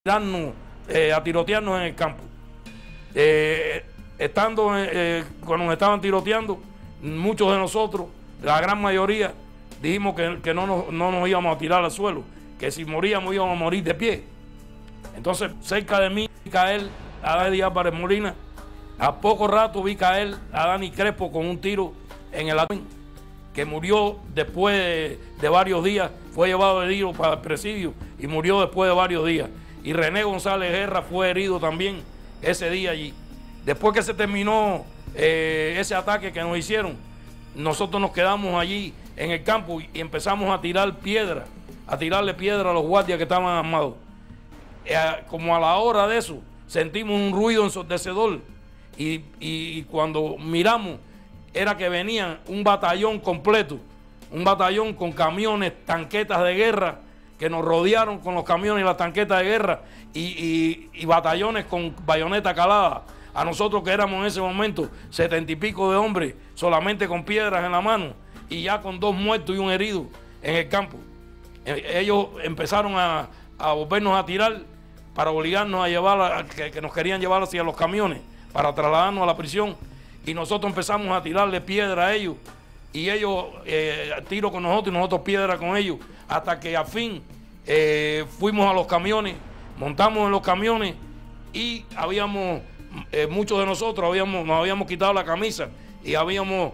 a tirotearnos en el campo. Cuando nos estaban tiroteando, muchos de nosotros, la gran mayoría, dijimos que no nos íbamos a tirar al suelo, que si moríamos íbamos a morir de pie. Entonces, cerca de mí vi caer a Dani Álvarez Molina. A poco rato vi caer a Dani Crespo con un tiro en el abdomen, que murió después de varios días. Fue llevado herido para el presidio y murió después de varios días. Y René González Guerra fue herido también ese día allí. Después que se terminó ese ataque que nos hicieron, nosotros nos quedamos allí en el campo y empezamos a tirar piedra, a tirarle piedra a los guardias que estaban armados. Como a la hora de eso, sentimos un ruido ensordecedor y cuando miramos, era que venían un batallón completo, un batallón con camiones, tanquetas de guerra, que nos rodearon con los camiones y las tanquetas de guerra y batallones con bayoneta calada. A nosotros, que éramos en ese momento 70 y pico de hombres, solamente con piedras en la mano y ya con 2 muertos y un herido en el campo. Ellos empezaron a volvernos a tirar para obligarnos a llevar, que nos querían llevar hacia los camiones para trasladarnos a la prisión. Y nosotros empezamos a tirarle piedra a ellos, y ellos tiro con nosotros y nosotros piedra con ellos, hasta que al fin fuimos a los camiones, montamos en los camiones y muchos de nosotros nos habíamos quitado la camisa y habíamos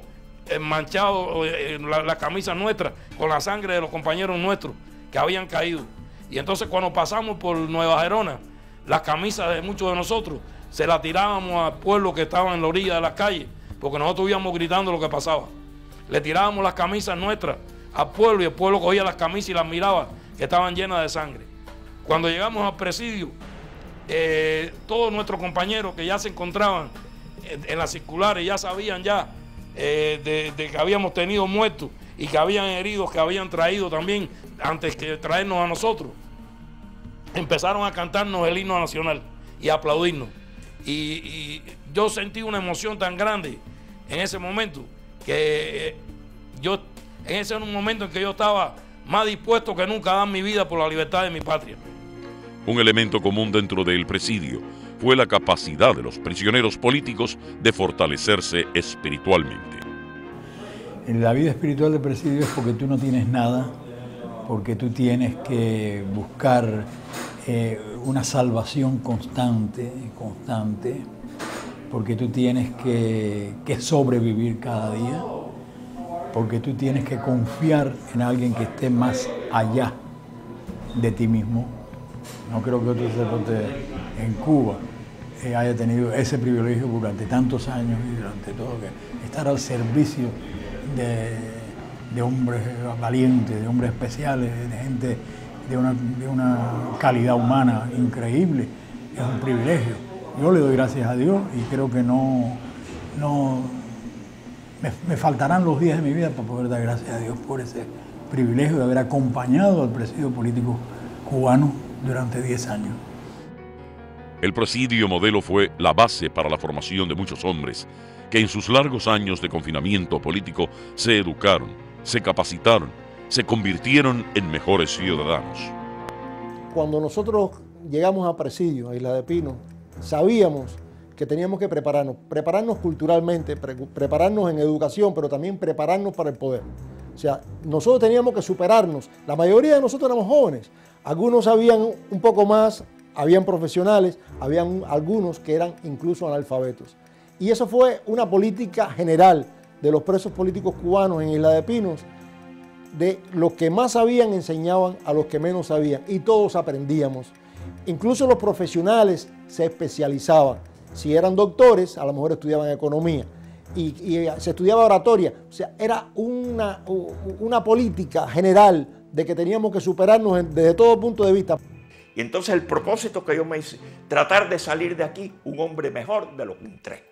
manchado la camisa nuestra con la sangre de los compañeros nuestros que habían caído. Y entonces, cuando pasamos por Nueva Gerona, las camisas de muchos de nosotros se las tirábamos al pueblo que estaba en la orilla de las calles, porque nosotros íbamos gritando lo que pasaba. Le tirábamos las camisas nuestras al pueblo y el pueblo cogía las camisas y las miraba, que estaban llenas de sangre. Cuando llegamos al presidio, todos nuestros compañeros que ya se encontraban en las circulares ya sabían de que habíamos tenido muertos y que habían heridos que habían traído también antes que traernos a nosotros. Empezaron a cantarnos el himno nacional y a aplaudirnos. Y yo sentí una emoción tan grande en ese momento, que ese era un momento en que yo estaba más dispuesto que nunca a dar mi vida por la libertad de mi patria. Un elemento común dentro del presidio fue la capacidad de los prisioneros políticos de fortalecerse espiritualmente. En la vida espiritual del presidio es porque tú no tienes nada, porque tú tienes que buscar una salvación constante, porque tú tienes que sobrevivir cada día, porque tú tienes que confiar en alguien que esté más allá de ti mismo. No creo que otro sacerdote en Cuba haya tenido ese privilegio durante tantos años y durante todo, que estar al servicio de hombres valientes, de hombres especiales, de gente de una calidad humana increíble. Es un privilegio. Yo le doy gracias a Dios y creo que me faltarán los días de mi vida para poder dar gracias a Dios por ese privilegio de haber acompañado al presidio político cubano durante 10 años. El presidio modelo fue la base para la formación de muchos hombres que en sus largos años de confinamiento político se educaron, se capacitaron, se convirtieron en mejores ciudadanos. Cuando nosotros llegamos a presidio, a Isla de Pino, sabíamos que teníamos que prepararnos culturalmente, prepararnos en educación, pero también prepararnos para el poder. O sea, nosotros teníamos que superarnos. La mayoría de nosotros éramos jóvenes. Algunos sabían un poco más, habían profesionales, habían algunos que eran incluso analfabetos. Y eso fue una política general de los presos políticos cubanos en Isla de Pinos. De los que más sabían enseñaban a los que menos sabían y todos aprendíamos. Incluso los profesionales se especializaban. Si eran doctores, a lo mejor estudiaban economía y se estudiaba oratoria. O sea, era una política general de que teníamos que superarnos desde todo punto de vista. Y entonces el propósito que yo me hice, tratar de salir de aquí un hombre mejor de lo que entré.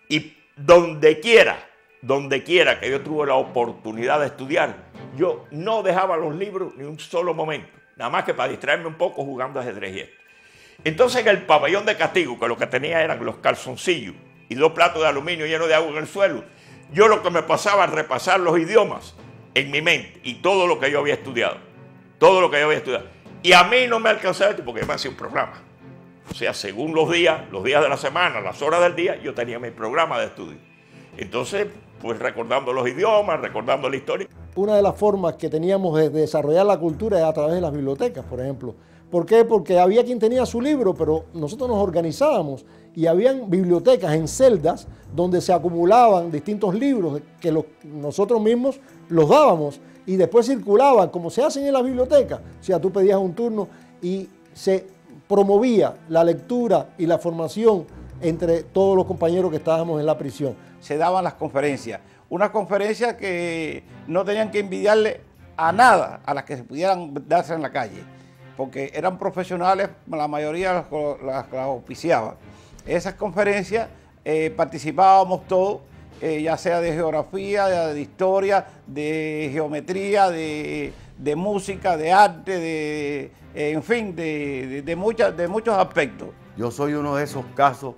Y donde quiera que yo tuve la oportunidad de estudiar, yo no dejaba los libros ni un solo momento, nada más que para distraerme un poco jugando ajedrez y esto. Entonces, en el pabellón de castigo, que lo que tenía eran los calzoncillos y 2 platos de aluminio llenos de agua en el suelo, yo lo que me pasaba a repasar los idiomas en mi mente y todo lo que yo había estudiado, Y a mí no me alcanzaba el tiempo porque yo me hacía un programa. O sea, según los días de la semana, las horas del día, yo tenía mi programa de estudio. Entonces, pues recordando los idiomas, recordando la historia. Una de las formas que teníamos de desarrollar la cultura es a través de las bibliotecas, por ejemplo. ¿Por qué? Porque había quien tenía su libro, pero nosotros nos organizábamos y habían bibliotecas en celdas donde se acumulaban distintos libros que nosotros mismos los dábamos y después circulaban, como se hacen en las bibliotecas. O sea, tú pedías un turno y se promovía la lectura y la formación entre todos los compañeros que estábamos en la prisión. Se daban las conferencias, unas conferencias que no tenían que envidiarle a nada a las que se pudieran darse en la calle, porque eran profesionales, la mayoría las auspiciaban. Esas conferencias participábamos todos, ya sea de geografía, de historia, de geometría, de música, de arte, en fin, de muchos aspectos. Yo soy uno de esos casos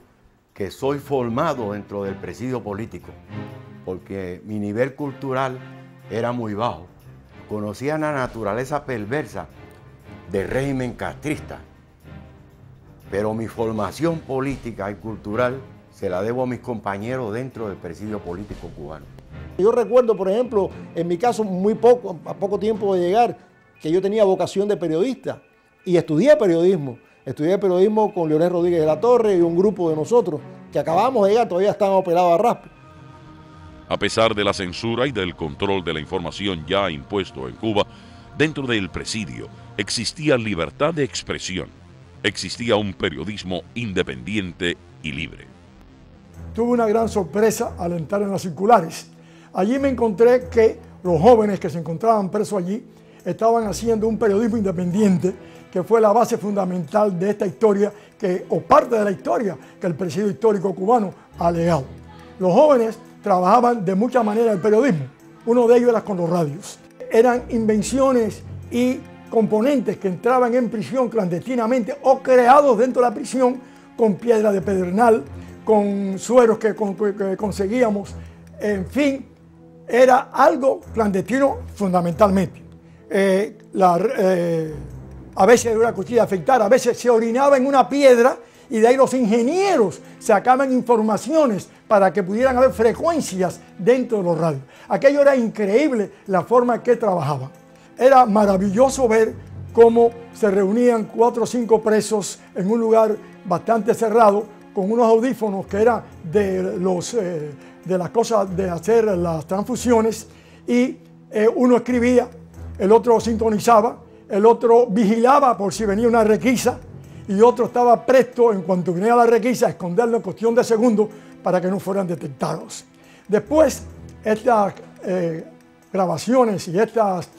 que soy formado dentro del presidio político, porque mi nivel cultural era muy bajo. Conocía la naturaleza perversa del régimen castrista, pero mi formación política y cultural se la debo a mis compañeros dentro del presidio político cubano. Yo recuerdo, por ejemplo, en mi caso, a poco tiempo de llegar, que yo tenía vocación de periodista y estudié periodismo. Estudié periodismo con Leonel Rodríguez de la Torre y un grupo de nosotros que acabamos de llegar, todavía estábamos pelados a raspe. A pesar de la censura y del control de la información ya impuesto en Cuba, dentro del presidio existía libertad de expresión, existía un periodismo independiente y libre. Tuve una gran sorpresa al entrar en las circulares. Allí me encontré que los jóvenes que se encontraban presos allí estaban haciendo un periodismo independiente que fue la base fundamental de esta historia, o parte de la historia que el presidio histórico cubano ha legado. Los jóvenes trabajaban de muchas maneras el periodismo. Uno de ellos era con los radios. Eran invenciones y componentes que entraban en prisión clandestinamente o creados dentro de la prisión con piedra de pedernal, con sueros que conseguíamos. En fin, era algo clandestino fundamentalmente. A veces era una cuchilla de afeitar, a veces se orinaba en una piedra y de ahí los ingenieros sacaban informaciones para que pudieran haber frecuencias dentro de los radios. Aquello era increíble la forma que trabajaban. Era maravilloso ver cómo se reunían 4 o 5 presos en un lugar bastante cerrado con unos audífonos que eran de las cosas de hacer las transfusiones y uno escribía, el otro sintonizaba, el otro vigilaba por si venía una requisa y otro estaba presto en cuanto venía la requisa a esconderlo en cuestión de segundos para que no fueran detectados. Después, estas grabaciones y estas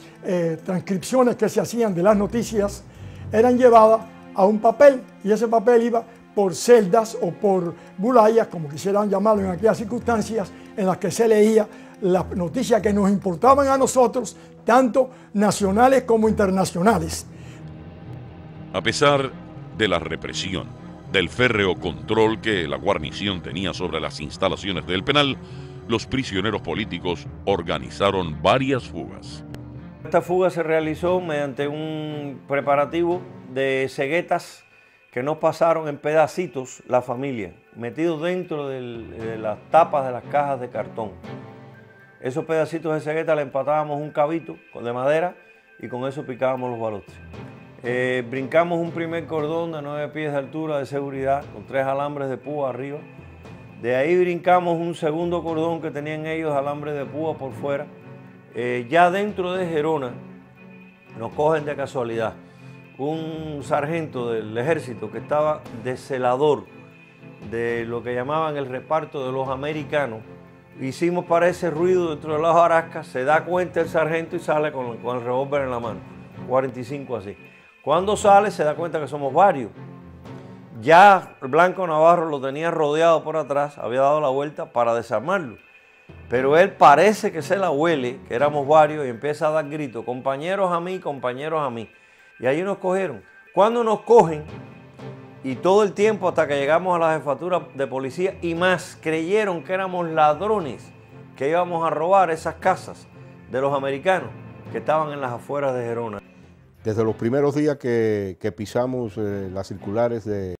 transcripciones que se hacían de las noticias eran llevadas a un papel y ese papel iba por celdas o por bulayas, como quisieran llamarlo en aquellas circunstancias, en las que se leía las noticias que nos importaban a nosotros, tanto nacionales como internacionales. A pesar de la represión, del férreo control que la guarnición tenía sobre las instalaciones del penal, los prisioneros políticos organizaron varias fugas. Esta fuga se realizó mediante un preparativo de ceguetas que nos pasaron en pedacitos la familia, metidos dentro de las tapas de las cajas de cartón. Esos pedacitos de cegueta le empatábamos un cabito de madera y con eso picábamos los balostres. Brincamos un primer cordón de 9 pies de altura de seguridad con 3 alambres de púa arriba. De ahí brincamos un segundo cordón que tenían ellos, alambres de púa por fuera. Ya dentro de Gerona nos cogen de casualidad un sargento del ejército que estaba de celador de lo que llamaban el reparto de los americanos. Hicimos para ese ruido dentro de las hojarascas, se da cuenta el sargento y sale con el revólver en la mano, 45 así. Cuando sale se da cuenta que somos varios. Ya Blanco Navarro lo tenía rodeado por atrás, había dado la vuelta para desarmarlo. Pero él parece que se la huele, que éramos varios, y empieza a dar gritos, compañeros a mí, compañeros a mí. Y allí nos cogieron. Cuando nos cogen, y todo el tiempo hasta que llegamos a la jefatura de policía y más, creyeron que éramos ladrones, que íbamos a robar esas casas de los americanos que estaban en las afueras de Gerona. Desde los primeros días que pisamos las circulares de